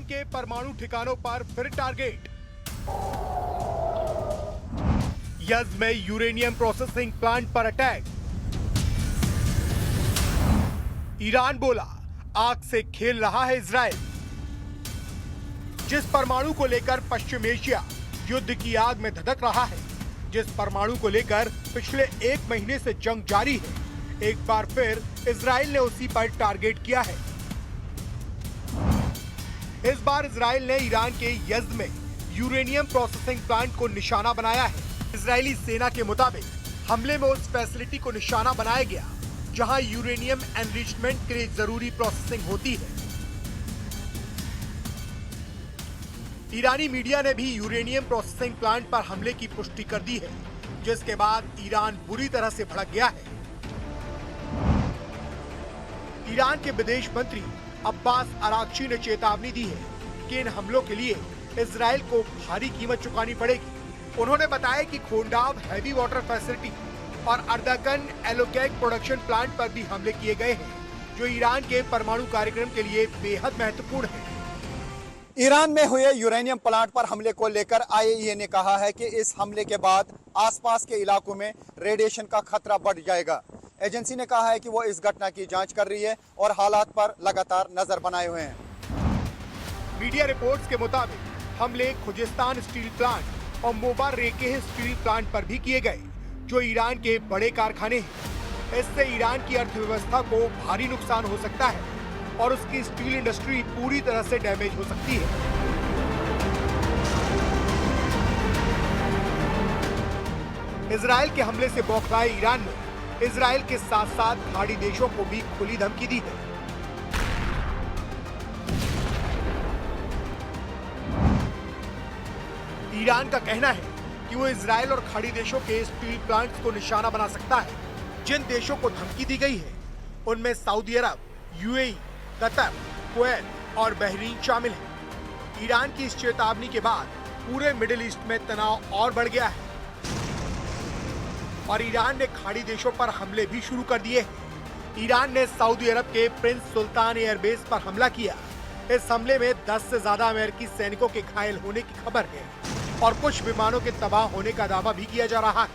Iran के परमाणु ठिकानों पर फिर टारगेट। यज़्द में यूरेनियम प्रोसेसिंग प्लांट पर अटैक। ईरान बोला आग से खेल रहा है इजराइल। जिस परमाणु को लेकर पश्चिम एशिया युद्ध की आग में धधक रहा है, जिस परमाणु को लेकर पिछले एक महीने से जंग जारी है, एक बार फिर इजराइल ने उसी पर टारगेट किया है। इस बार इजराइल ने ईरान के यज़्द में यूरेनियम प्रोसेसिंग प्लांट को निशाना बनाया है। इजरायली सेना के मुताबिक हमले में उस फैसिलिटी को निशाना बनाया गया जहां यूरेनियम एनरिचमेंट के लिए जरूरी प्रोसेसिंग होती है। ईरानी मीडिया ने भी यूरेनियम प्रोसेसिंग प्लांट पर हमले की पुष्टि कर दी है, जिसके बाद ईरान बुरी तरह से भड़क गया है। ईरान के विदेश मंत्री अब्बास अरागची ने चेतावनी दी है कि इन हमलों के लिए इजराइल को भारी कीमत चुकानी पड़ेगी। उन्होंने बताया कि खोंडाव हैवी वाटर फैसिलिटी और अर्दाकन एलोगैग प्रोडक्शन प्लांट पर भी हमले किए गए हैं, जो ईरान के परमाणु कार्यक्रम के लिए बेहद महत्वपूर्ण है। ईरान में हुए यूरेनियम प्लांट पर हमले को लेकर आईएईए ने कहा है कि इस हमले के बाद आसपास के इलाकों में रेडिएशन का खतरा बढ़ जाएगा। एजेंसी ने कहा है कि वो इस घटना की जांच कर रही है और हालात पर लगातार नजर बनाए हुए हैं। मीडिया रिपोर्ट्स के मुताबिक हमले खुजिस्तान स्टील प्लांट और मोबार रेकेह स्टील प्लांट पर भी किए गए, जो ईरान के बड़े कारखाने हैं। इससे ईरान की अर्थव्यवस्था को भारी नुकसान हो सकता है और उसकी स्टील इंडस्ट्री पूरी तरह से डैमेज हो सकती है। इजराइल के हमले से बौखलाए ईरान ने इजराइल के साथ साथ खाड़ी देशों को भी खुली धमकी दी है। ईरान का कहना है कि वो इजराइल और खाड़ी देशों के स्टील प्लांट्स को निशाना बना सकता है। जिन देशों को धमकी दी गई है उनमें सऊदी अरब, यूएई, कतर, कुवैत और बहरीन शामिल है। ईरान की इस चेतावनी के बाद पूरे मिडिल ईस्ट में तनाव और बढ़ गया है और ईरान ने खाड़ी देशों पर हमले भी शुरू कर दिए हैं। ईरान ने सऊदी अरब के प्रिंस सुल्तान एयरबेस पर हमला किया। इस हमले में 10 से ज्यादा अमेरिकी सैनिकों के घायल होने की खबर है और कुछ विमानों के तबाह होने का दावा भी किया जा रहा है।